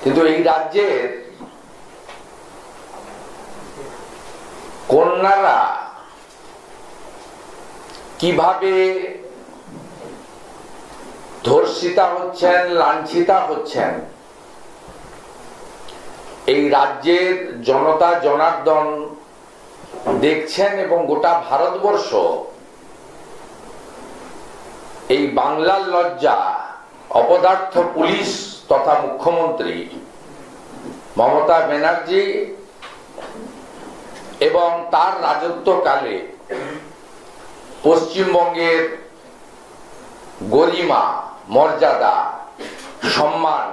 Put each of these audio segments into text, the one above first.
কিন্তু এই রাজ্যের কন্যারা কিভাবে ধর্ষিতা হচ্ছেন, লাঞ্ছিতা হচ্ছেন, এই রাজ্যের জনতা জনার্দন দেখছেন এবং গোটা ভারতবর্ষ এই বাংলার লজ্জা অপদার্থ পুলিশ তথা মুখ্যমন্ত্রী মমতা ব্যানার্জি এবং তার রাজত্বকালে পশ্চিমবঙ্গের গরিমা, মর্যাদা, সম্মান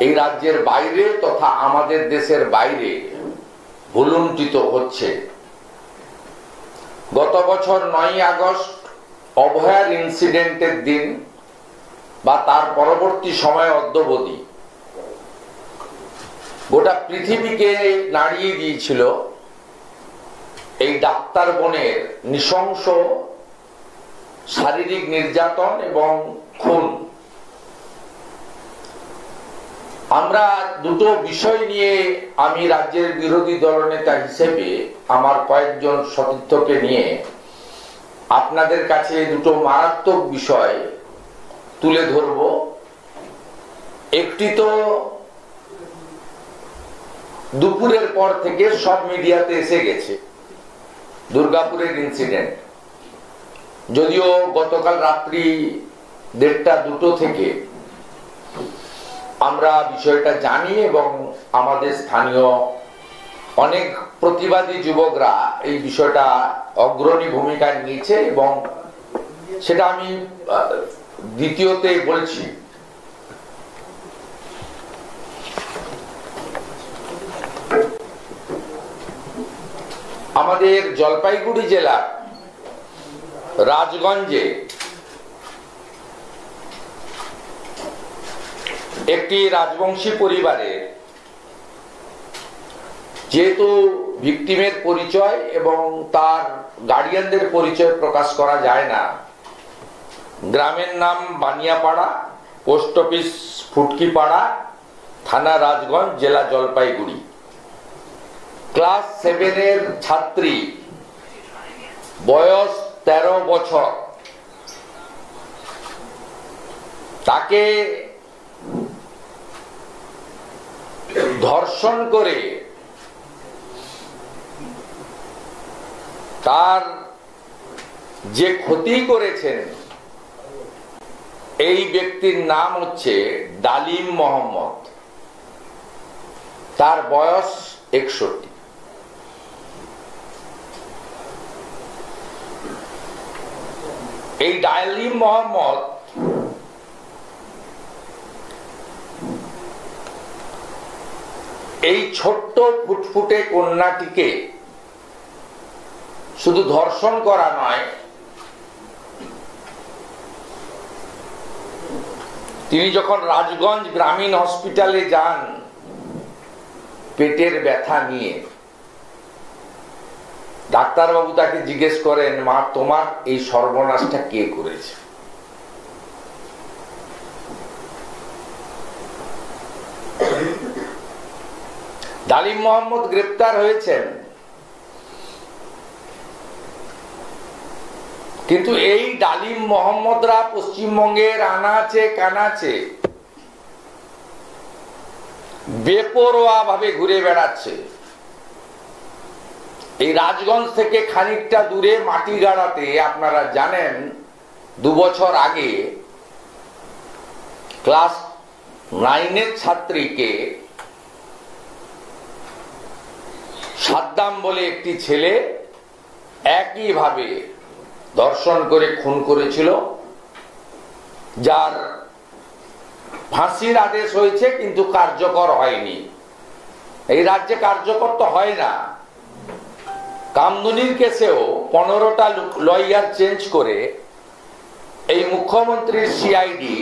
এই রাজ্যের বাইরে তথা আমাদের দেশের বাইরে ভুলুণ্ঠিত হচ্ছে। গত বছর 9ই আগস্ট অভয়ার ইনসিডেন্টের দিন বা তার পরবর্তী সময় অদ্যাবধি গোটা পৃথিবীকে নাড়িয়ে দিয়েছিল এই ডাক্তার বোনের নৃশংস শারীরিক নির্যাতন এবং খুন। আমরা দুটো বিষয় নিয়ে আমি রাজ্যের বিরোধী দলনেতা হিসেবে আমার কয়েকজন সতীর্থকে নিয়ে আপনাদের কাছে দুটো মারাত্মক বিষয় তুলে ধরব। একটি তো দুপুরের পর থেকে সব মিডিয়াতে এসে গেছে, দুর্গাপুরের ইনসিডেন্ট। যদিও গতকাল রাত্রি 1:30-2 থেকে আমরা বিষয়টা জানি এবং আমাদের স্থানীয় অনেক প্রতিবাদী যুবকরা এই বিষয়টা অগ্রণী ভূমিকা নিয়েছে এবং সেটা আমি দ্বিতীয়তে বলছি। আমাদের জলপাইগুড়ি জেলার রাজগঞ্জে একটি রাজবংশী পরিবারের, যেহেতু ভিকটিমের পরিচয় এবং তার গার্ডিয়ানদের পরিচয় প্রকাশ করা যায় না, গ্রামের নাম বানিয়াপাড়া, পোস্ট অফিস ফুটকিপাড়া, থানা রাজগঞ্জ, জেলা জলপাইগুড়ি। ক্লাস 7-এর ছাত্রী, বয়স 13 বছর। তাকে ধর্ষণ করে তার যে ক্ষতি করেছেন এই ব্যক্তির নাম হচ্ছে ডালিম মোহাম্মদ। তার বয়স 61। এই ডালিম মোহাম্মদ এই ছোট্ট ফুটফুটে কন্যাটিকে শুধু ধর্ষণ করা নয়, তিনি যখন রাজগঞ্জ গ্রামীণ হসপিটালে যান পেটের ব্যথা নিয়ে, ডাক্তারবাবু তাকে জিজ্ঞেস করেন, মা তোমার এই সর্বনাশটা কে করেছে? ডালিম মোহাম্মদ গ্রেপ্তার হয়েছেন, কিন্তু এই ডালিম মোহাম্মদরা পশ্চিমবঙ্গের আনাচে কানাচে বেপরোয়া ভাবে ঘুরে বেড়াচ্ছে। এই রাজগঞ্জ থেকে খানিকটা দূরে মাটিগাড়াতে আপনারা জানেন 2 বছর আগে ক্লাস 9-এর ছাত্রীকে সাদ্দাম বলে একটি ছেলে একইভাবে ধর্ষণ করে খুন করেছিল, যার ফাঁসির আদেশ হয়েছে কিন্তু কার্যকর হয়নি। এই রাজ্যে কার্যকর তো হয় না। কামদুনির কেসেও 15টা লয়ার চেঞ্জ করে এই মুখ্যমন্ত্রীর সিআইডি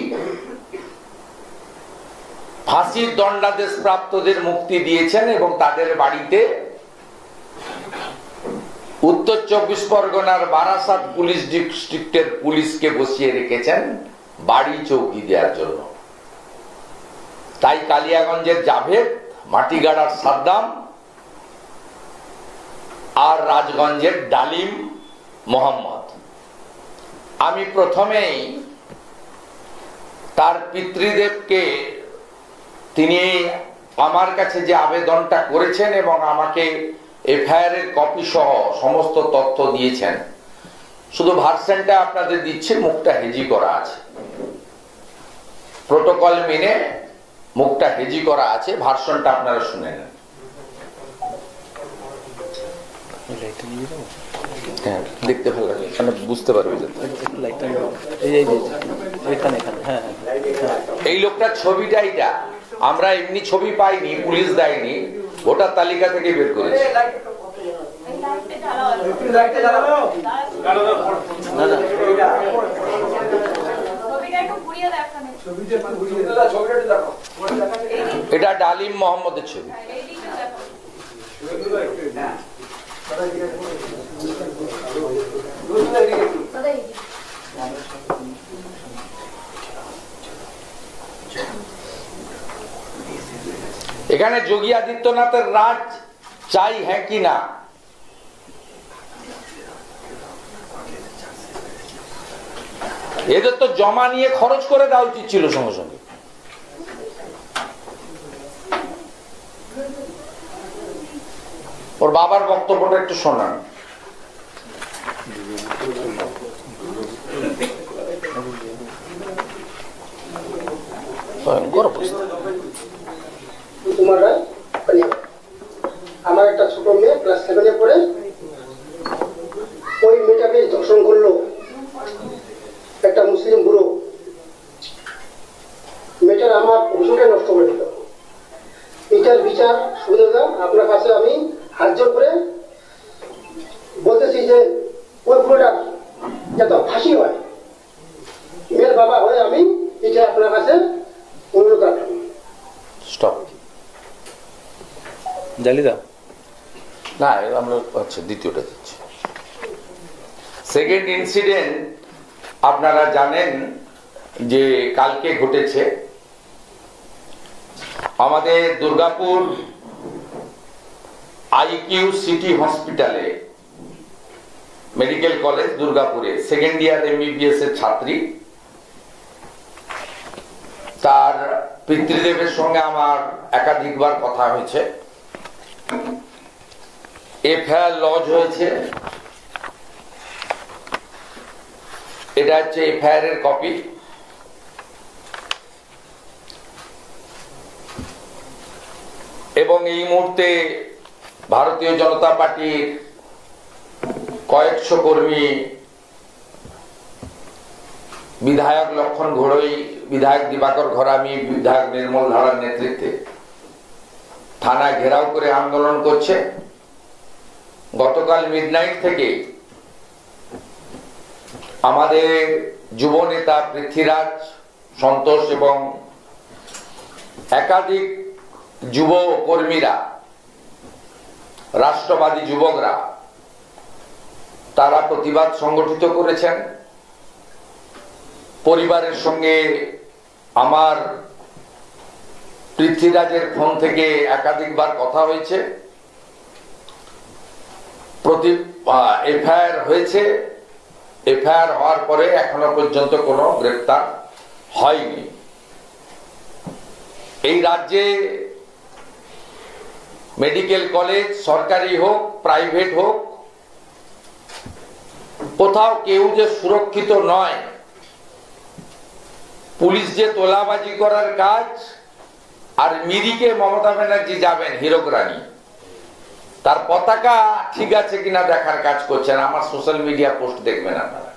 ফাঁসির দণ্ডাদেশ প্রাপ্তদের মুক্তি দিয়েছেন এবং তাদের বাড়িতে উত্তর 24 পরগনার বারাসাত পুলিশ ডিস্ট্রিক্টের পুলিশকে বসিয়ে রেখেছেন বাড়ি চৌকি দেওয়ার জন্য। তাই কালিয়াগঞ্জের জাভেদ, মাটিগাড়ার সাদ্দাম আর রাজগঞ্জের ডালিম মোহাম্মদ। আমি প্রথমেই তার পিতৃদেবকে, তিনি আমার কাছে যে আবেদনটা করেছেন এবং আমাকে এফআইআর এর কপি সহ সমস্ত তথ্য দিয়েছেন, শুধু ভার্সনটা আপনাদের দিচ্ছি, মুখটা হেজি করা আছে, প্রোটোকল মেনে মুখটা হেজি করা আছে, ভার্সনটা আপনারা শুনে নেন। হ্যাঁ, দেখতে ভালো লাগে, বুঝতে পারবে। এই লোকটার ছবিটা এইটা, আমরা এমনি ছবি পাইনি, পুলিশ দেয়নি, ভোটার তালিকা থেকে বের করেছি। এটা ডালিম মোহাম্মদের ছবি। এখানে যোগী আদিত্যনাথের রাজ চাই, হ্যাঁ কি না? এদের তো জমা নিয়ে খরচ করে দেওয়া উচিত ছিল সঙ্গে সঙ্গে। ওর বাবার বক্তব্যটা একটু শোনান। আমার একটা ছোট মেয়ে ক্লাস 7-এ পড়ে, ওই মেয়েটাকে ধর্ষণ করলো একটা মুসলিম বুড়ো। মেয়েটার আমার বংশকে নষ্ট করে দিল। এটার বিচার সুবিধা আপনার কাছে আমি হাত জোর করে বলতেছি যে ওই বুড়োটা যত ফাঁসি হয়, মেয়ের বাবা হয়ে আমি এটা আপনার কাছে অনুরোধ রাখলাম। স্টপ। জালিদা না, আমরা আচ্ছা দ্বিতীয়টা দিচ্ছি। সেকেন্ড ইনসিডেন্ট আপনারা জানেন যে কালকে ঘটেছে আমাদের দুর্গাপুর আইকিউ সিটি হসপিটালে, মেডিকেল কলেজ দুর্গাপুরে সেকেন্ড ইয়ার এমবিবিএস এর ছাত্রী, তার পিতৃদেবের সঙ্গে আমার একাধিকবার কথা হয়েছে, এফআইআর লজ হয়েছে। এটা হচ্ছে এফআইআর এর কপি। এবং এই মুহূর্তে ভারতীয় জনতা পার্টির কয়েকশো কর্মী, বিধায়ক লক্ষণ ঘোড়ই, বিধায়ক দিবাকর ঘরামি, বিধায়ক নির্মল ধারার নেতৃত্বে থানা ঘেরাও করে আন্দোলন করছে। গতকাল মিডনাইট থেকে আমাদের যুব নেতা পৃথ্বীরাজ, সন্তোষ এবং একাধিক যুব কর্মীরা, রাষ্ট্রবাদী যুবকরা, তারা প্রতিবাদ সংগঠিত করেছেন। পরিবারের সঙ্গে আমার পৃথ্বীরাজের ফোন থেকে একাধিকবার কথা হয়েছে। এফআইআর হয়েছে, এফআইআর হওয়ার পরে এখনো পর্যন্ত কোনো গ্রেফতার হয়নি। এই রাজ্যে মেডিকেল কলেজ সরকারি হোক প্রাইভেট হোক, কোথাও কেউ যে সুরক্ষিত নয়। পুলিশ যে তোলাবাজি করার কাজ, আর মিরিকে মমতা ব্যানার্জি যাবেন হীরক রানী, তার পতাকা ঠিক আছে কিনা দেখার কাজ করছেন। আমার সোশ্যাল মিডিয়া পোস্ট দেখবেন আপনারা,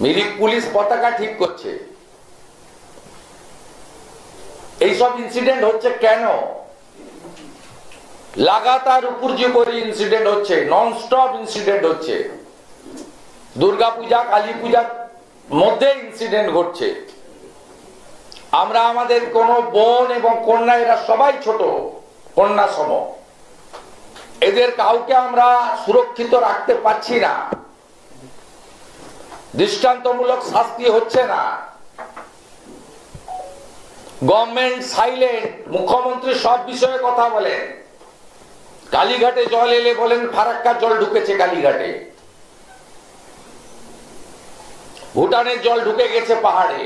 মিরিক পুলিশ পতাকা ঠিক করছে। এইসব ইনসিডেন্ট হচ্ছে কেন? লাগাতার উপর যে করে ইনসিডেন্ট হচ্ছে, নন স্টপ ইনসিডেন্ট হচ্ছে। দুর্গা পূজা, কালী পূজার মধ্যে ইনসিডেন্ট ঘটছে। আমরা আমাদের কোন বোন এবং কন্যা, এরা সবাই ছোট কন্যা সম, এদের কাউকে আমরা সুরক্ষিত রাখতে পারছি না। দৃষ্টান্তমূলক শাস্তি হচ্ছে না। গভর্নমেন্ট সাইলেন্ট, মুখ্যমন্ত্রী সব বিষয়ে কথা বলেন। কালীঘাটে জল এলে বলেন ফারাক্কার জল ঢুকেছে কালীঘাটে, ভুটানের জল ঢুকে গেছে পাহাড়ে,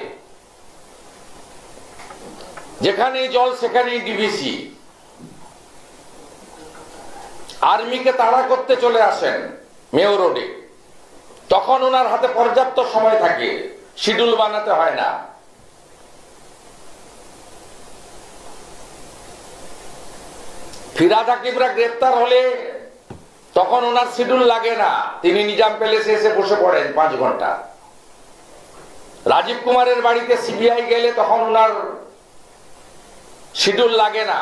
যেখানেই জল সেখানেই ডিভিসি। আর্মিকে তাড়া করতে চলে আসেন মেয়র রোডে, তখন ওনার হাতে পর্যাপ্ত সময় থাকে, শিডিউল বানাতে হয় না। ফিরহাদ হাকিমরা গ্রেপ্তার হলে তখন ওনার শিডিউল লাগে না, তিনি নিজাম প্যালেসে এসে বসে পড়েন 5 ঘন্টা। রাজীব কুমারের বাড়িতে সিবিআই গেলে তখন ওনার শিডিউল লাগে না,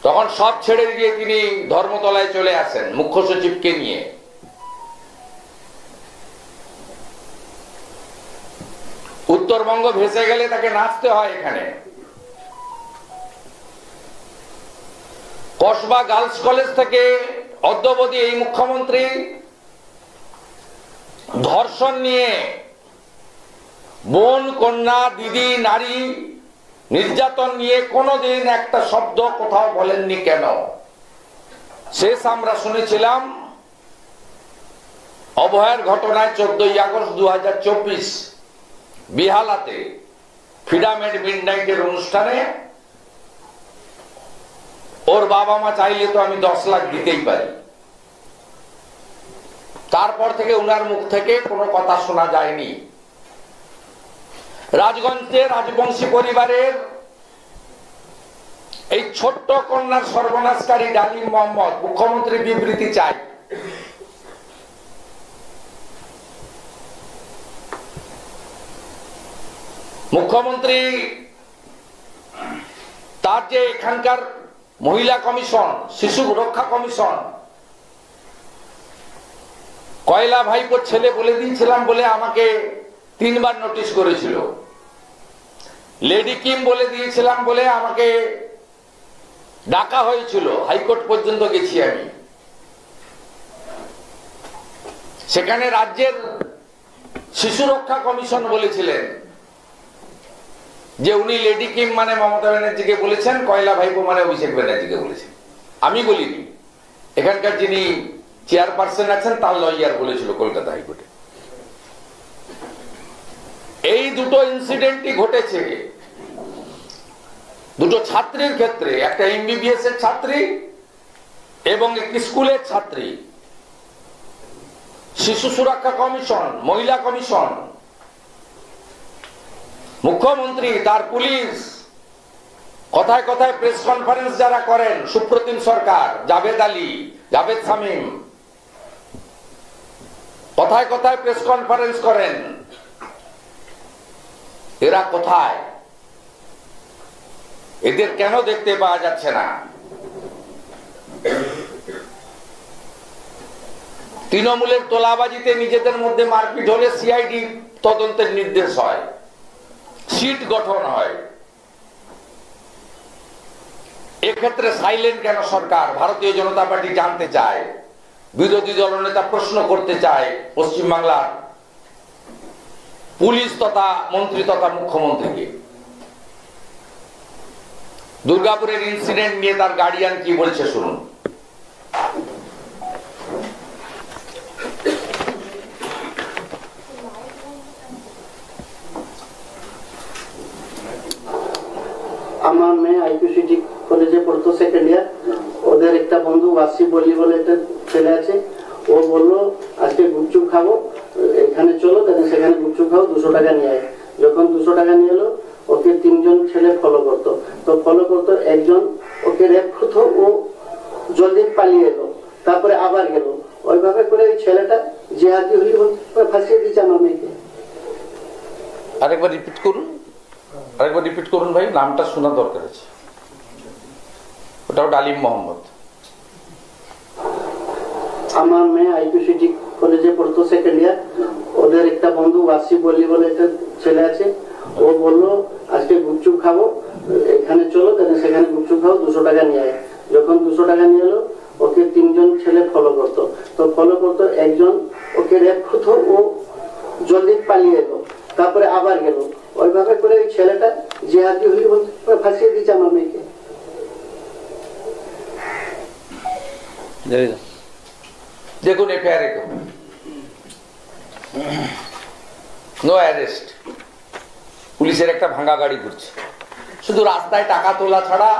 তখন সব ছেড়ে দিয়ে তিনি ধর্মতলায় চলে আসেন মুখ্য সচিবকে নিয়ে। উত্তরবঙ্গ ভেসে গেলে তাকে নাচতে হয় এখানে। কসবা গার্লস কলেজ থেকে অদ্যাবধি এই মুখ্যমন্ত্রী ধর্ষণ নিয়ে, বোন, কন্যা, দিদি, নারী নির্যাতন নিয়ে কোনোদিন একটা শব্দ কোথাও বলেননি কেন? শেষ আমরা শুনেছিলাম অভয়ের ঘটনায় 14ই আগস্ট 2024 বিহালাতে ফ্রিডম এট মিডনাইটের অনুষ্ঠানে ওর বাবা মা চাইলে তো আমি 10 লাখ দিতেই পারি। তারপর থেকে উনার মুখ থেকে কোনো কথা শোনা যায়নি। রাজগঞ্জে রাজবংশী পরিবারের এই ছোট্ট কন্যার সর্বনাশকারী ডালিম মোহাম্মদ মুখ্যমন্ত্রী বিবৃতি চাই। মুখ্যমন্ত্রী তার যে এখানকার মহিলা কমিশন, শিশু রক্ষা কমিশন, কয়লা ভাইপোর ছেলে বলে দিয়েছিলাম বলে আমাকে 3 বার নোটিশ করেছিল। লেডি কিম বলে দিয়েছিলাম বলে আমাকে ডাকা হয়েছিল, হাইকোর্ট পর্যন্ত গেছি আমি। সেখানে রাজ্যের শিশু রক্ষা কমিশন বলেছিলেন যে উনি লেডি কিম মানে মমতা ব্যানার্জিকে বলেছেন, কয়লা ভাইপো মানে অভিষেক ব্যানার্জিকে বলেছেন। আমি বলিনি, এখানকার যিনি চেয়ারপারসন আছেন তার লয়ার বলেছিল কলকাতা হাইকোর্টে। এই দুটো ইনসিডেন্টই ঘটেছে দুটো ছাত্রীর ক্ষেত্রে, একটা এমবিবিএস এর ছাত্রী এবং একটি স্কুলের ছাত্রী। শিশু সুরক্ষা কমিশন, মহিলা কমিশন, মুখ্যমন্ত্রী, তার পুলিশ, কথায় কথায় প্রেস কনফারেন্স যারা করেন, সুপ্রতিম সরকার, জাভেদ আলী, জাভেদ শামীম, কথায় কথায় প্রেস কনফারেন্স করেন, এরা কোথায়? এদের কেন দেখতে পাওয়া যাচ্ছে না? তৃণমূলের তোলাবাজিতে নিজেদের মধ্যে মারপিট হলে সিআইডি তদন্তের নির্দেশ হয়, সিট গঠন হয়। এক্ষেত্রে সাইলেন্ট কেন সরকার? ভারতীয় জনতা পার্টি জানতে চায়, বিরোধী দলনেতা প্রশ্ন করতে চায় পশ্চিমবাংলার পুলিশ তথা মন্ত্রী তথা মুখ্যমন্ত্রীকে। দুর্গাপুরের ইনসিডেন্ট নিয়ে তার গার্ডিয়ান কি বলছে শুনুন। আমার মেয়ে আইপিসিটি কলেজে পড়তো, 2nd ইয়ার। ওদের একটা বন্ধু ওয়াসি বললি বলে একটা ছেলে আছে, ও বললো আজকে গুপচুপ খাবো, এখানে চলো, সেখানে গুপচুপ খাবো, 200 টাকা নিয়ে আয়। যখন 200 টাকা নিয়ে এলো, ওকে 3 জন ছেলে ফলো করতো। তো ফলো করতো, একজন ওকে রেপ করতো, ও জলদি পালিয়ে এলো, তারপরে আবার গেল। ওইভাবে করে ওই ছেলেটা জেহাদি হলি ফাঁসিয়ে দিচ্ছে আমার মেয়েকে। আরেকবার রিপিট করুন, আরেকবার রিপিট করুন ভাই, নামটা শোনা দরকার আছে। ওটাও ডালিম মোহাম্মদ। আমার মেয়ে আইপিসিটি কলেজে পড়তো, 2nd ইয়ার। ওদের একটা বন্ধু ওয়াসি বললি বলে একটা ছেলে আছে, ও বললো আজকে গুপচুপ খাবো, এখানে চলো, সেখানে গুপচুপ খাবো, 200 টাকা নিয়ে আয়। যখন 200 টাকা নিয়ে এলো, ওকে 3 জন ছেলে ফলো করতো। তো ফলো করতো, একজন ওকে রেপ করতো, ও জলদি পালিয়ে এলো, তারপরে আবার গেল। ওইভাবে করে ওই ছেলেটা জিহাদি হলি বলতে ফাঁসিয়ে দিয়েছে আমার মেয়েকে। দেখুন এফআইআর নো অ্যারেস্ট, পুলিশের একটা ভাঙা গাড়ি ঘুরছে, শুধু রাস্তায় টাকা তোলা ছাড়া।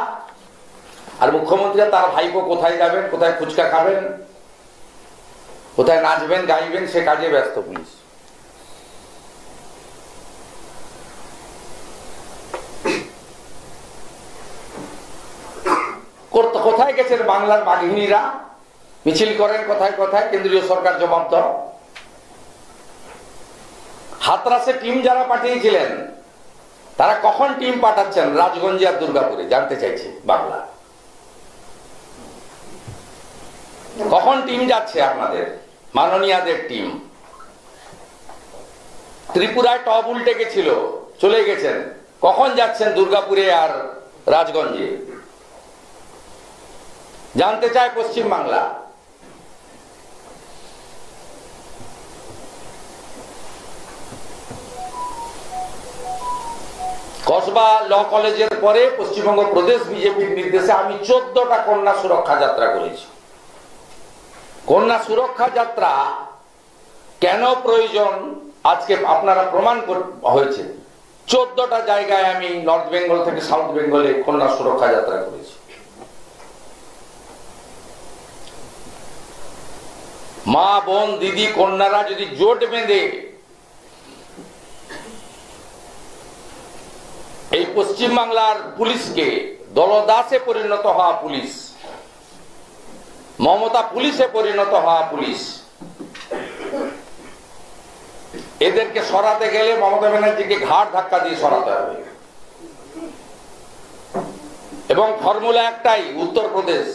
আর মুখ্যমন্ত্রী তার ভাইপো কোথায় যাবেন, কোথায় ফুচকা খাবেন, কোথায় নাচবেন গাইবেন, সে কাজে ব্যস্ত পুলিশ। কোথায় গেছেন বাংলার বাঘিনীরা? মিছিল করেন কোথায় কোথায়, কেন্দ্রীয় সরকার জবাব দাও। হাতরাসে টিম যারা পাঠিয়েছিলেন তারা কখন টিম পাঠাচ্ছেন রাজগঞ্জে আর দুর্গাপুরে, জানতে চাইছে বাংলা। কখন টিম যাচ্ছে আপনাদের মাননীয়াদের টিম? ত্রিপুরায় টপ উল্টে গেছিল, চলে গেছেন, কখন যাচ্ছেন দুর্গাপুরে আর রাজগঞ্জে? জানতে চায় পশ্চিম বাংলা। কসবা ল কলেজের পরে পশ্চিমবঙ্গ প্রদেশ বিজেপির নির্দেশে আমি 14টা কন্যা সুরক্ষা যাত্রা করেছি। কন্যা সুরক্ষা যাত্রা কেন প্রয়োজন আজকে আপনারা প্রমাণ হয়েছে। 14টা জায়গায় আমি নর্থ বেঙ্গল থেকে সাউথ বেঙ্গলে কন্যা সুরক্ষা যাত্রা করেছি। মা বোন দিদি কন্যারা যদি জোট বেঁধে এই পশ্চিম বাংলার পুলিশকে, দলদাসে পরিণত হওয়া পুলিশ, মমতা পুলিশে পরিণত হওয়া পুলিশ, এদেরকে সরাতে গেলে মমতা ব্যানার্জিকে ঘাট ধাক্কা দিয়ে সরাতে হবে। এবং ফর্মুলা একটাই উত্তরপ্রদেশ,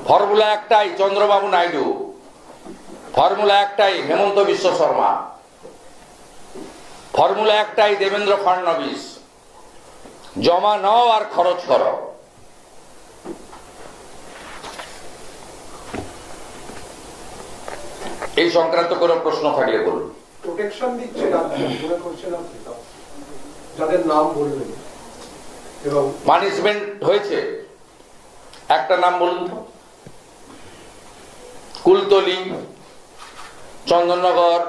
ফর্মুলা একটাই চন্দ্রবাবু নাইডু, ফর্মুলা একটাই হেমন্ত বিশ্ব শর্মা, ফর্মুলা একটাই দেবেন্দ্র ফডনবিস, জমা নাও আর খরচ করো। এই সংক্রান্ত কোনো প্রশ্ন থাকলে বলুন। প্রোটেকশন দিচ্ছে মনে করছেন আপনি যাদের নাম বলবেন এবং পানিশমেন্ট হয়েছে, একটা নাম বলুন তো। কুলতলি, চন্দননগর,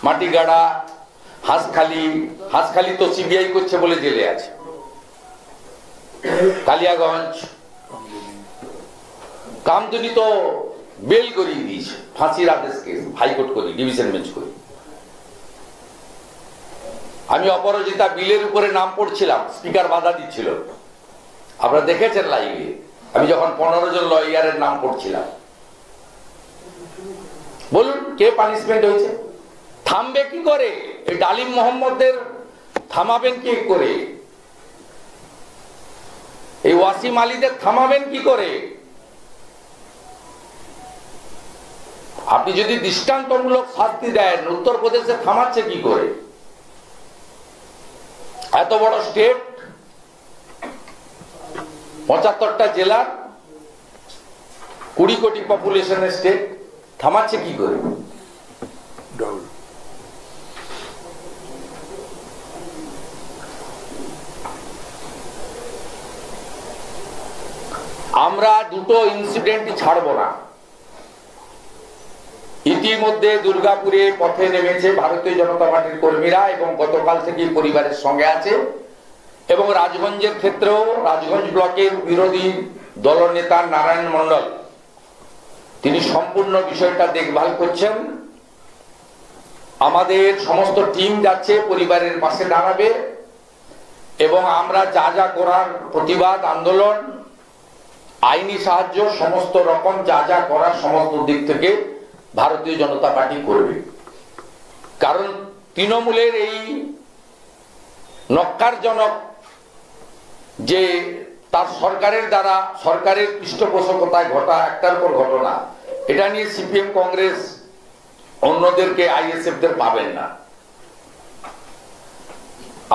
মাটিগাড়া, হাঁসখালি। হাঁসখালি তো সিবিআই করছে বলে জেলে আছে। কালিয়াগঞ্জ, কামদুনি তো বেল করিয়ে দিয়েছে, ফাঁসির আদেশ কেস হাইকোর্ট করে, ডিভিশন বেঞ্চ করে। আমি অপরাজিতা বিলের উপরে নাম পড়ছিলাম, স্পিকার বাধা দিচ্ছিল, আপনারা দেখেছেন লাইভে। আমি যখন 15 জন লয়ারের নাম পড়ছিলাম, বলুন কে পানিশমেন্ট হয়েছে? থামবে কি করে? এই ডালিম মোহাম্মদের থামাবেন কি করে? এই ওয়াসিম আলীদের থামাবেন কি করে? আপনি যদি দৃষ্টান্তমূলক শাস্তি দেন, উত্তরপ্রদেশে থামাচ্ছে কি করে? এত বড় স্টেট, 75টা জেলার, 20 কোটি পপুলেশনের স্টেট, থামাচ্ছে কি করে? আমরা দুটো ইনসিডেন্টই ছাড়ব না। ইতিমধ্যে দুর্গাপুরে পথে নেমেছে ভারতীয় জনতা পার্টির কর্মীরা এবং গতকাল থেকে পরিবারের সঙ্গে আছে। এবং রাজগঞ্জের ক্ষেত্রেও রাজগঞ্জ ব্লকের বিরোধী দলনেতা নারায়ণ মণ্ডল, তিনি সম্পূর্ণ বিষয়টা দেখভাল করছেন। আমাদের সমস্ত টিম যাচ্ছে, পরিবারের পাশে দাঁড়াবে এবং আমরা যা যা করার, প্রতিবাদ আন্দোলন, আইনি সাহায্য, সমস্ত রকম যা যা করার সমস্ত দিক থেকে ভারতীয় জনতা পার্টি করবে। কারণ তৃণমূলের এই নক্কারজনক যে তার সরকারের দ্বারা, সরকারের পৃষ্ঠপোষকতায় ঘটা একটার পর ঘটনা, এটা নিয়ে সিপিএম, কংগ্রেস, অন্যদেরকে, আইএসএফদের পাবেন না।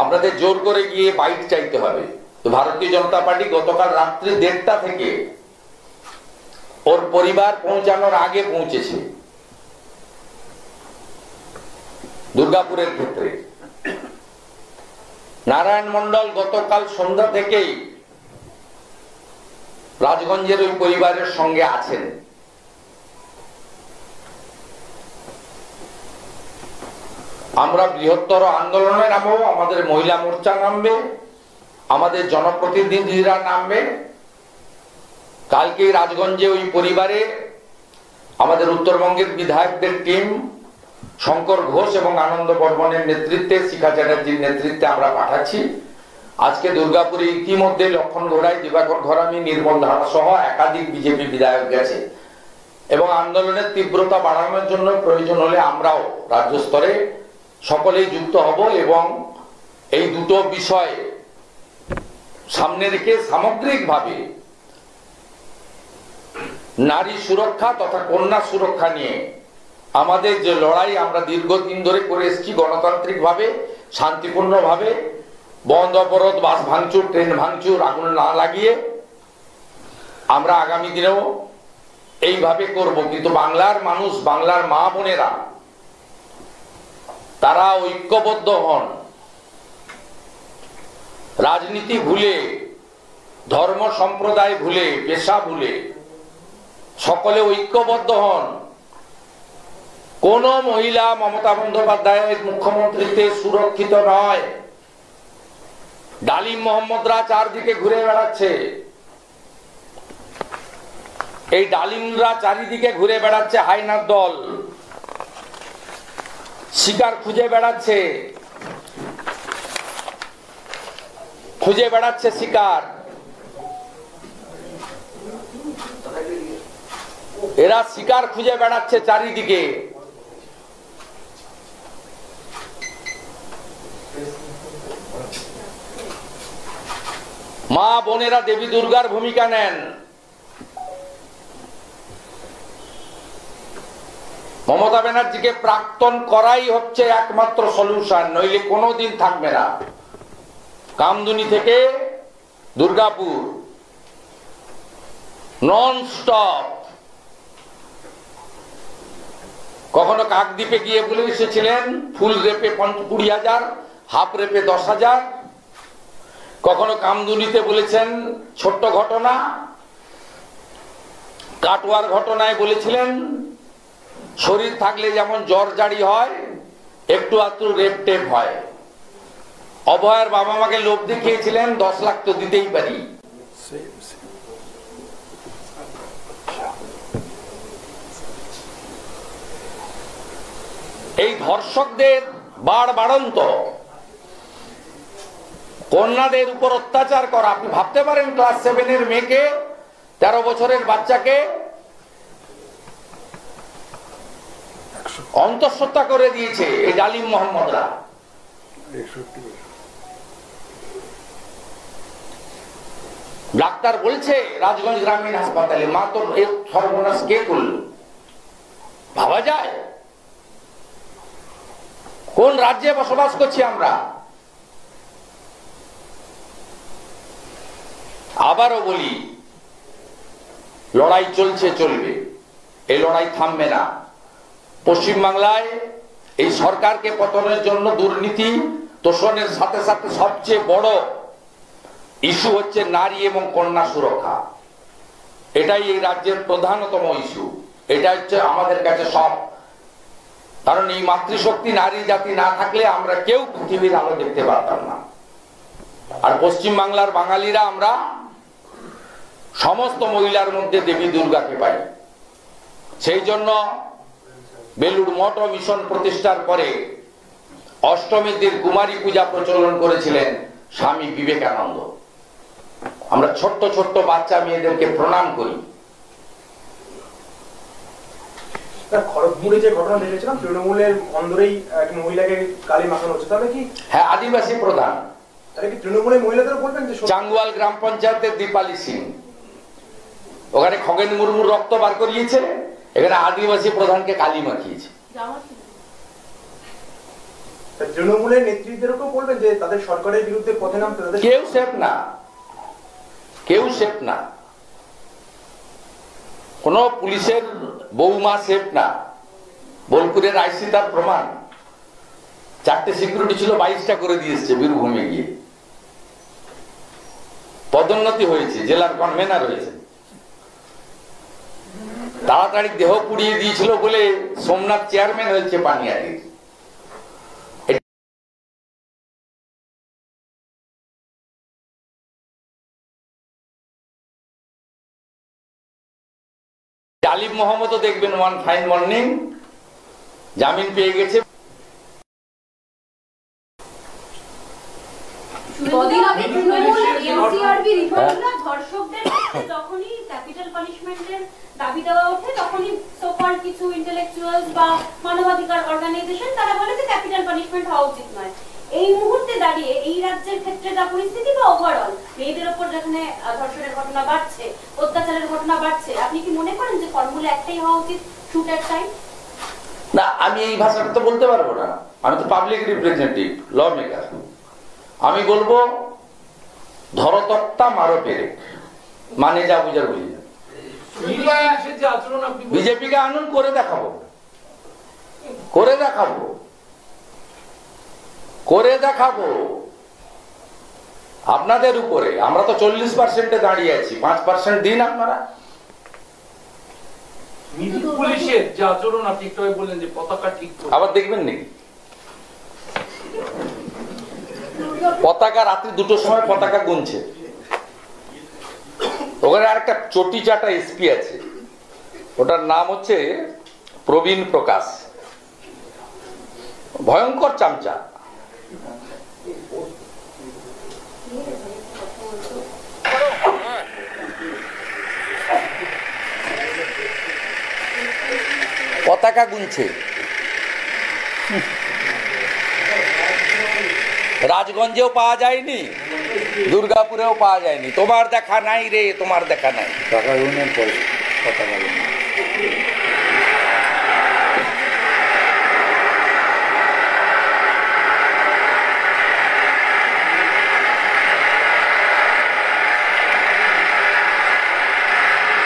আপনাদের জোর করে গিয়ে বাইট চাইতে হবে। তো ভারতীয় জনতা পার্টি গতকাল রাত্রি 1:30টা থেকে ওর পরিবার পৌঁছানোর আগে পৌঁছেছে দুর্গাপুরের ক্ষেত্রে। নারায়ণ মণ্ডল গতকাল সন্ধ্যা থেকেই রাজগঞ্জের ওই পরিবারের সঙ্গে আছেন। আমরা বৃহত্তর আন্দোলনে নামবো, আমাদের মহিলা মোর্চা নামবে, আমাদের জনপ্রতিনিধিরা নামবে। কালকে রাজগঞ্জে ওই পরিবারে আমাদের উত্তরবঙ্গের বিধায়কদের টিম শঙ্কর ঘোষ এবং আনন্দ বর্মনের নেতৃত্বে, শিখা চ্যাটার্জির নেতৃত্বে আমরা পাঠাচ্ছি। আজকে দুর্গাপুরে ইতিমধ্যে লক্ষণ ঘোড়াই, দিবাকর ঘরামি, নির্মল ধারা সহ একাধিক বিজেপি বিধায়ক গেছে এবং আন্দোলনের তীব্রতা বাড়ানোর জন্য প্রয়োজন হলে আমরাও রাজ্য স্তরে সকলেই যুক্ত হব এবং এই দুটো বিষয় সামনে রেখে সামগ্রিকভাবে নারী সুরক্ষা তথা কন্যা সুরক্ষা নিয়ে আমাদের যে লড়াই আমরা দীর্ঘদিন ধরে করে এসেছি, গণতান্ত্রিকভাবে শান্তিপূর্ণভাবে, বন্ধ অবরোধ, বাস ভাঙচুর, ট্রেন ভাঙচুর, আগুন না লাগিয়ে আমরা আগামী দিনেও এইভাবে করব। কিন্তু বাংলার মানুষ, বাংলার মা বোনেরা তারা ঐক্যবদ্ধ হন, রাজনীতি ভুলে, ধর্ম সম্প্রদায় ভুলে, পেশা ভুলে সকলে ঐক্যবদ্ধ হন। কোন মহিলা মমতা বন্দ্যোপাধ্যায়ের মুখ্যমন্ত্রীতে সুরক্ষিত নয়। ডালিম মোহাম্মদরা চারদিকে ঘুরে বেড়াচ্ছে, এই ডালিমরা চারিদিকে ঘুরে বেড়াচ্ছে, হাইনার দল শিকার খুঁজে বেড়াচ্ছে শিকার। এরা শিকার খুঁজে বেড়াচ্ছে চারিদিকে। মা বোনেরা দেবী দুর্গার ভূমিকা নেন। মমতা ব্যানার্জিকে প্রাক্তন করাই হচ্ছে একমাত্র সলিউশন, নইলে কোনোদিন থাকবে না। কামদুনি থেকে দুর্গাপুর নন স্টপ। কখনো কাকদ্বীপে গিয়ে বলে এসেছিলেন ফুল রেপে 20,000, হাফ রেপে 10,000। কখনো কামদুনিতে বলেছেন ছোট্ট ঘটনা, কাটোয়ার ঘটনায় বলেছিলেন শরীর থাকলে যেমন জ্বর জারি হয়, একটু আধটু রেপ টেপ হয়। অভয়ের বাবা মাকে লোভ দেখিয়েছিলেন 10 লাখ তো দিতেই পারি। এই ধর্ষকদের বাড়ন্ত কন্যাদের উপর অত্যাচার করা। আপনি ভাবতে পারেন ক্লাস 7 মেয়েকে, 13 বছরের বাচ্চাকে অন্তঃসত্ত্বা করে দিয়েছে এই ডালিম মোহাম্মদরা। ডাক্তার বলছে রাজগঞ্জ গ্রামীণ হাসপাতালে, মা তো এর সর্বনাশ কে করল? ভাবা যায়? কোন রাজ্যে বসবাস করছি আমরা? আবারও বলি, লড়াই চলছে, চলবে, এই লড়াই থামবে না। পশ্চিমবাংলায় এই সরকারকে পতনের জন্য দুর্নীতি তোষণের সাথে সাথে সবচেয়ে বড় ইস্যু হচ্ছে নারী এবং কন্যা সুরক্ষা। এটাই এই রাজ্যের প্রধানতম ইস্যু। এটা হচ্ছে আমাদের কাছে সব। কারণ এই মাতৃশক্তি নারী জাতি না থাকলে আমরা কেউ পৃথিবীর আলো দেখতে পারতাম না। আর পশ্চিমবাংলার বাঙালিরা আমরা সমস্ত মহিলার মধ্যে দেবী দুর্গাকে পাই। সেই জন্য বেলুড় মঠ ও মিশন প্রতিষ্ঠার পরে অষ্টমীর দিন কুমারী পূজা প্রচলন করেছিলেন স্বামী বিবেকানন্দ। আমরা ছোট্ট ছোট্ট বাচ্চা মেয়েদেরকে প্রণাম করি। খড়গপুরে যে ঘটনা দেখেছিলাম, তৃণমূলের অন্দরেই এক মহিলাকে কালি মাখানো হচ্ছে, তাহলে কি? হ্যাঁ, আদিবাসী প্রধান। তাহলে কি তৃণমূলের মহিলাদের বলবেন যে চাঙ্গুয়াল গ্রাম পঞ্চায়েতের দীপালি সিং, ওখানে খগেন মুর্মুর রক্ত বার করিয়েছে, এখানে আদিবাসী প্রধানকে কালি মাখিয়েছে। তৃণমূলের নেতৃত্বদেরকেও বলবেন যে তাদের সরকারের বিরুদ্ধে পথে নামতে। কেউ সেফ না, কেউ সেফ না। কোন পুলিশের বৌমা সেফ না। বোলপুরের আইসি তার প্রমাণ। 4টে সিকিউরিটি ছিল, 22টা করে দিয়েছে বীরভূমে গিয়ে। পদোন্নতি হয়েছে, জেলার কনভেনার হয়েছে। তাড়াতাড়ি দেহ পুড়িয়ে দিয়েছিল বলে সোমনাথ চেয়ারম্যান হয়েছে পানিয়াটির। আলিফ মোহাম্মদও দেখবেন ওয়ান ফাইন মর্নিং জামিন পেয়ে গেছে। কদিন আগে তৃণমূল এনসিআরবি রিপোর্টরা ধর্ষকদের ক্ষেত্রে যখনই ক্যাপিটাল পানিশমেন্টের দাবি দেওয়া ওঠে তখনই সোকল কিছু ইন্টেলেকচুয়ালস বা মানবাধিকার অর্গানাইজেশন তারা বলে যে ক্যাপিটাল পানিশমেন্ট হওয়া উচিত নয়। এই মুহূর্তে দাঁড়িয়ে এই রাজ্যের ক্ষেত্রে যা পরিস্থিতি বা ওভারঅল মেয়েদের ওপর যেখানে ধর্ষণের ঘটনা বাড়ছে, অত্যাচারের ঘটনা বাড়ছে, আপনি কি মনে করেন যে ফর্মুলা একটাই হওয়া উচিত, শুট এট টাইম? না, আমি এই ভাষাটা তো বলতে পারবো না। আমি তো পাবলিক রিপ্রেজেন্টেটিভ, ল মেকার। আমি বলবো ধরতক্তা মারো পেরে, মানে যা বুঝার বুঝি। বিজেপিকে আনুন, করে দেখাবো, করে দেখাবো, করে দেখাবো আপনাদের উপরে। আমরা তো 40%-এ দাঁড়িয়ে আছি, 5% দিন আপনারা। পুলিশের যে আচরণ আপনি একটু বললেন যে পতাকা ঠিক আবার দেখবেন নাকি পতাকা রাত্রি 2টোর সময় পতাকা গুনছে। ওখানে আরেকটা চটি চাটা এসপি আছে, ওটার নাম হচ্ছে প্রবীণ প্রকাশ, ভয়ঙ্কর চামচা। পতাকা গুনছে, রাজগঞ্জেও পাওয়া যায়নি, দুর্গাপুরেও পাওয়া যায়নি। তোমার দেখা নাই রে, তোমার দেখা নাই। টাকা গুনের পরে পতাকা গুন।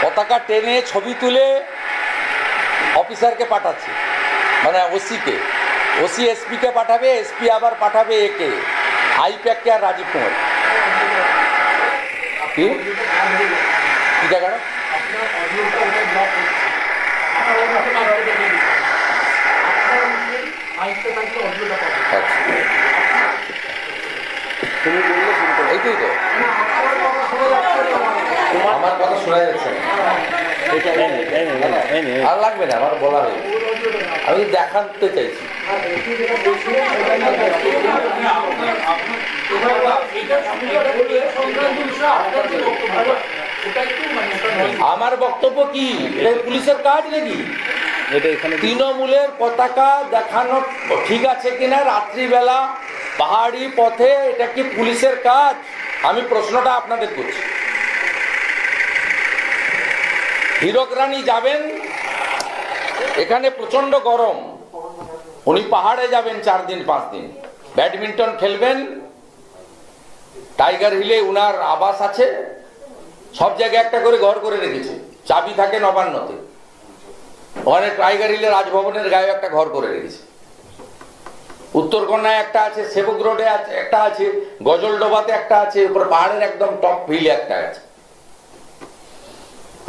পতাকা টেনে ছবি তুলে অফিসারকে পাঠাচ্ছে, মানে ওসিকে। ওসি এসপি কে পাঠাবে, এসপি আবার পাঠাবে একে, আইপ্যাককে আর রাজীব কুমার। কি জায়গাটা এইটাই তো আমার কথা শোনা যাচ্ছে না। আর লাগবে না, আমার বলা হয়েছে, আমি দেখাতে চাইছি। আমার বক্তব্য কি, এটা পুলিশের কাজ নাকি? তৃণমূলের পতাকা দেখানো ঠিক আছে কিনা রাত্রিবেলা পাহাড়ি পথে, এটা কি পুলিশের কাজ? আমি প্রশ্নটা আপনাদের করছি। হীরক রানী যাবেন, এখানে প্রচন্ড গরম, উনি পাহাড়ে যাবেন 4 দিন 5 দিন, ব্যাডমিন্টন খেলবেন। টাইগার হিলে উনার আবাস আছে, সব জায়গায় একটা করে ঘর করে রেখেছে, চাবি থাকে নবান্নতে। ওখানে টাইগার হিলে রাজভবনের গায়ে একটা ঘর করে রেখেছে, উত্তরকন্যায় একটা আছে, সেবক রোডে একটা আছে, গজলডোবাতে একটা আছে, উপর পাহাড়ের একদম টপ হিলে একটা আছে।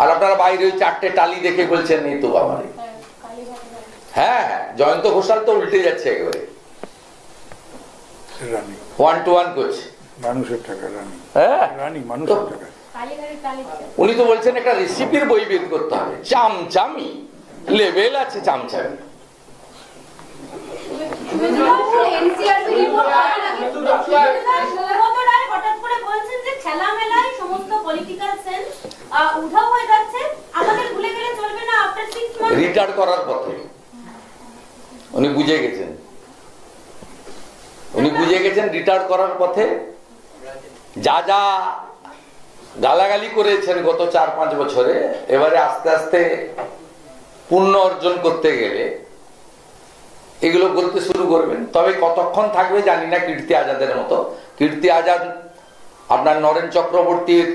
আর আপনারা বাইরে ওই 4টে টালি দেখে বলছেন এই তো বাবা। হ্যাঁ, জয়ন্ত ঘোষাল তো উল্টে যাচ্ছে একেবারে, 1 to 1 করছে। মানুষের টাকা রানী, হ্যাঁ রানী মানুষের টাকা। উনি তো বলছেন একটা রেসিপির বই বের করতে হবে, চামচামি লেভেল আছে চামচামি। হঠাৎ করে বলছেন যে খেলা মেলায় সমস্ত পলিটিক্যাল সেন্স উধাও হয়ে যাচ্ছে, আমাদের ভুলে গেলে চলবে না। আফটার 6 মান্থ রিটায়ার করার পথে উনি বুঝে গেছেন, উনি বুঝে গেছেন রিটায়ার করার পথে। যা যা গালাগালি করেছেন গত 4-5 বছরে, এবারে আস্তে আস্তে পুণ্য অর্জন করতে গেলে এগুলো বলতে শুরু করবেন। তবে কতক্ষণ থাকবে জানি না, কীর্তি আজাদের মতো। কীর্তি আজাদ আপনার নরেন চক্রবর্তীর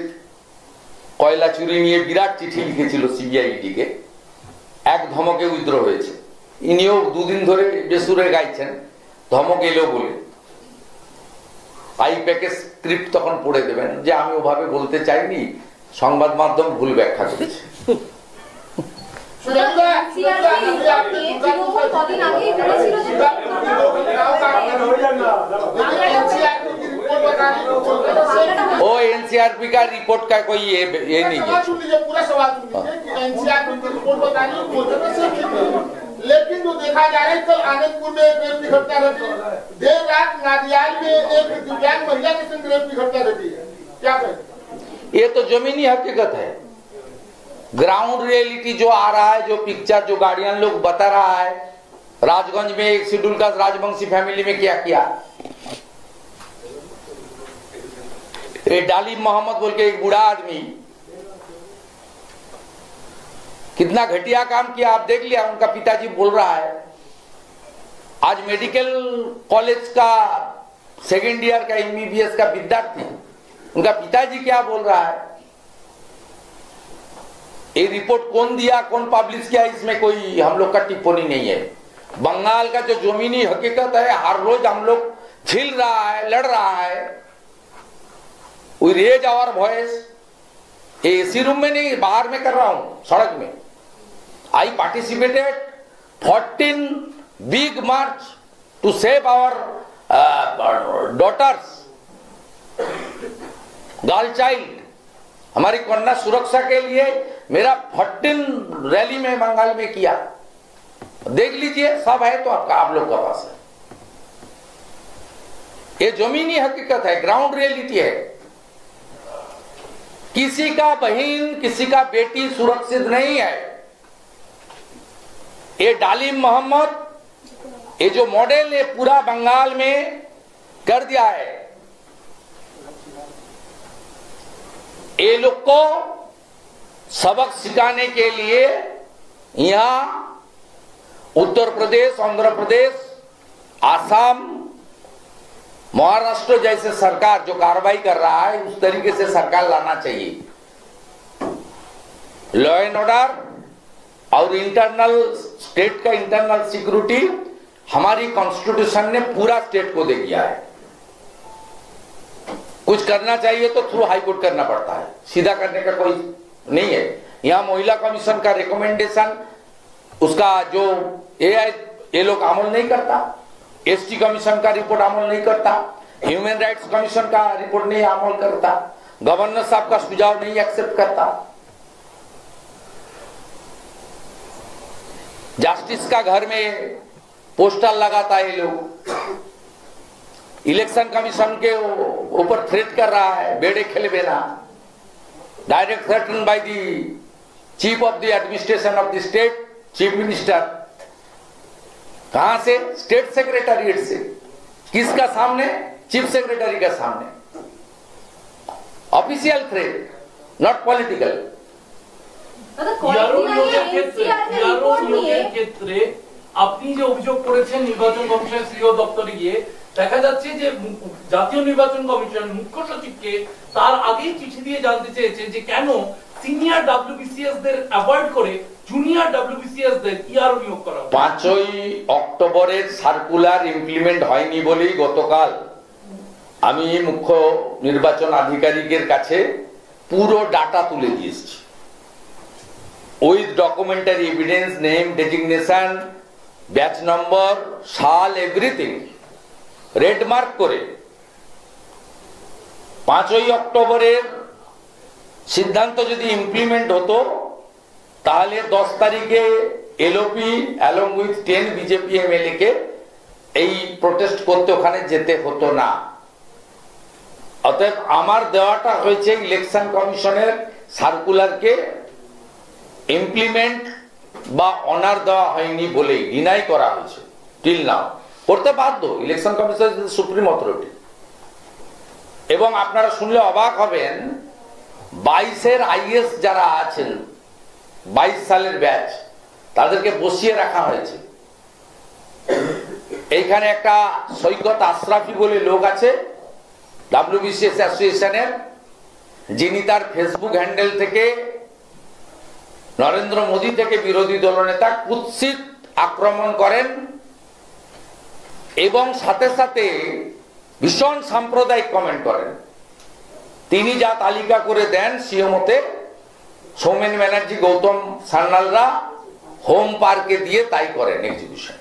কয়লা চুরি নিয়ে বিরাট চিঠি লিখেছিল সিবিআইডিকে, এক ধমকে উইথড্র হয়েছে। ইনিও 2 দিন ধরে বেসুরে গাইছেন, ধমক এলো বলে আইপ্যাকের স্ক্রিপ্ট তখন পড়ে দেবেন যে আমি ওভাবে বলতে চাইনি, সংবাদ মাধ্যম ভুল ব্যাখ্যা করেছে। ओ एनसीआरपी का रिपोर्ट का कोई ये नहीं है। पूरा सवाल एनसीआरपी की रिपोर्ट बतानी लेकिन जो देखा जा रहा है कल आनंदपुर में एक रेप की घटना घटी, देर रात नादियाल में एक दिव्यांग महिला के संग रेप की घटना घटी है, क्या कहें? ये तो जमीनी हकीकत है, ग्राउंड रियलिटी जो आ रहा है, जो पिक्चर जो गार्डियन लोग बता रहा है। राजगंज में एक शेड्यूल कास्ट राजवंशी फैमिली में क्या किया, ये डालिम मोहम्मद बोल के एक बूढ़ा आदमी कितना घटिया काम किया आप देख लिया। उनका पिताजी बोल रहा है, आज मेडिकल कॉलेज का सेकेंड ईयर का एमबीबीएस का विद्यार्थी, उनका पिताजी क्या बोल रहा है। ये रिपोर्ट कौन दिया, कौन पब्लिश किया, इसमें कोई हम लोग का टिप्पणी नहीं है। बंगाल का जो जमीनी हकीकत है, हर रोज हम लोग झेल रहा है, लड़ रहा है। We raise our voice, AC room में नहीं, बाहर में कर रहा हूं, सड़क में। I participated 14 big march to save our daughters, girl child, हमारी कन्या सुरक्षा के लिए मेरा 14 रैली में बंगाल में किया। देख लीजिए, सब है तो आपका आप लोग का पास है। ये जमीनी हकीकत है, ग्राउंड रियलिटी है। किसी का बहन, किसी का बेटी सुरक्षित नहीं है। ये डालिम मोहम्मद, ये जो मॉडल ने पूरा बंगाल में कर दिया है, ये लोग को सबक सिखाने के लिए यहां उत्तर प्रदेश, आंध्र प्रदेश, आसाम, महाराष्ट्र जैसे सरकार जो कार्रवाई कर रहा है, उस तरीके से सरकार लाना चाहिए। लॉ एंड ऑर्डर और इंटरनल स्टेट का इंटरनल सिक्योरिटी हमारी कॉन्स्टिट्यूशन ने पूरा स्टेट को दे दिया है। कुछ करना चाहिए तो थ्रू हाई कोर्ट करना पड़ता है, सीधा करने का कोई नहीं है। यहां महिला कमीशन का रिकमेंडेशन, उसका जो ये लोग अमल नहीं करता, एसटी कमीशन का रिपोर्ट अमल नहीं करता, ह्यूमन राइट्स कमीशन का रिपोर्ट नहीं अमल करता, गवर्नर साहब का सुझाव नहीं एक्सेप्ट करता, जस्टिस का घर में पोस्टर लगाता है ये लोग, इलेक्शन कमीशन के ऊपर थ्रेट कर रहा है, बेड़े खेले बेना, direct threaten by the chief of the administration of the state, chief minister. कहां से? स्टेट सेक्रेटरीट से। किसका सामने? चीफ सेक्रेटरी का सामने। Official threat, not political. ক্ষেত্রে আপনি যে অভিযোগ করেছেন নির্বাচন কমিশন সিও দপ্তরে গিয়ে, দেখা যাচ্ছে যে জাতীয় নির্বাচন কমিশন মুখ্য সচিবকে তার আগেই চিঠি দিয়ে জানতে চেয়েছে যে কেন সিনিয়র ডব্লিউবিসিএস দের অ্যাভয়েড করে জুনিয়র ডব্লিউবিসিএস দের ইআরও নিয়োগ করা। 5ই অক্টোবরের সার্কুলার ইমপ্লিমেন্ট হয়নি বলেই গতকাল আমি মুখ্য নির্বাচন আধিকারিকের কাছে পুরো ডাটা তুলে দিয়েছি, with documentary evidence, name, designation, batch number, সাল, এভরিথিং রেড মার্ক করে। 5ই অক্টোবরের সিদ্ধান্ত যদি ইমপ্লিমেন্ট হতো তাহলে 10 তারিখে LOP along with 10 BJP MLA কে এই প্রোটেস্ট করতে ওখানে যেতে হতো না। অতএব আমার দেওয়াটা হয়েছে ইলেকশন কমিশনের সার্কুলারকে ইমপ্লিমেন্ট বা অনার দেওয়া হয়নি বলেই ডিনাই করা হয়েছে। টিল নাও করতে বাধ্য, ইলেকশন কমিশন সুপ্রিম অথরিটি। এবং আপনারা শুনলে অবাক হবেন, 22-এর আইএস যারা আছেন, 22 সালের ব্যাচ, তাদেরকে বসিয়ে রাখা হয়েছে। এইখানে একটা সৈকত আশরাফি বলে লোক আছে ডব্লিউবিসিএস অ্যাসোসিয়েশনের, যিনি তার ফেসবুক হ্যান্ডেল থেকে নরেন্দ্র মোদী থেকে বিরোধী দলনেতা কুৎসিত আক্রমণ করেন এবং সাথে সাথে ভীষণ সাম্প্রদায়িক কমেন্ট করেন। তিনি যা তালিকা করে দেন সিও মতে সৌমেন ব্যানার্জি, গৌতম সান্যালরা হোম পার্কে দিয়ে তাই করেন এক্সিকিউশন।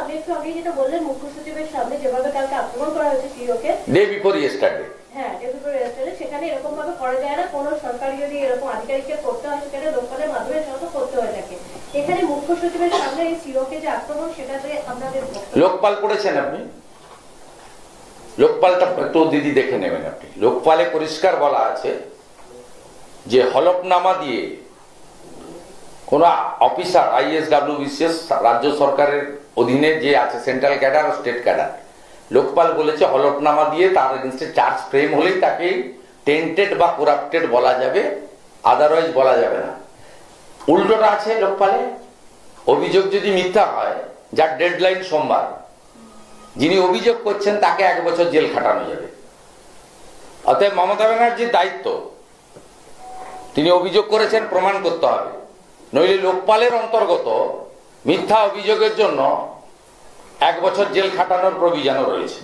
আপনি একটু আগে যেটা বললেন মুখ্য সচিবের সামনে যেভাবে কালকে আক্রমণ করা হয়েছে সিওকে, ডে বিফোর ইয়েস্টারডে, হ্যাঁ ডে বিফোর ইয়েস্টারডে, সেখানে এরকম ভাবে করা যায় না। কোনো সরকারি যদি এরকম আধিকারিককে করতে হয় সেখানে লোকপালের মাধ্যমে সেটা করতে হয়ে থাকে। এখানে মুখ্য সচিবের সামনে এই সিওকে যে আক্রমণ, সেটাতে আপনাদের লোকপাল পড়েছেন আপনি? লোকপালটা একটু দিদি দেখে নেবেন আপনি। লোকপালে পরিষ্কার বলা আছে যে হলফনামা দিয়ে কোন অফিসার ISWBCS রাজ্য সরকারের অধীনে যে আছে, সেন্ট্রাল ক্যাডার ও স্টেট ক্যাডার, লোকপাল বলেছে হলফনামা দিয়ে তার এগেইনস্টে চার্জ ফ্রেম হলেই তাকে টেন্টেড বা করাপ্টেড বলা যাবে, আদারওয়াইজ বলা যাবে না। উল্টোটা আছে লোকপালে, অভিযোগ যদি মিথ্যা হয়, যার ডেডলাইন সোমবার, যিনি অভিযোগ করছেন তাকে 1 বছর জেল খাটানো যাবে। অতএব মমতা ব্যানার্জির দায়িত্ব, তিনি অভিযোগ করেছেন প্রমাণ করতে হবে, নইলে লোকপালের অন্তর্গত মিথ্যা অভিযোগের জন্য 1 বছর জেল খাটানোর প্রভিশনও রয়েছে।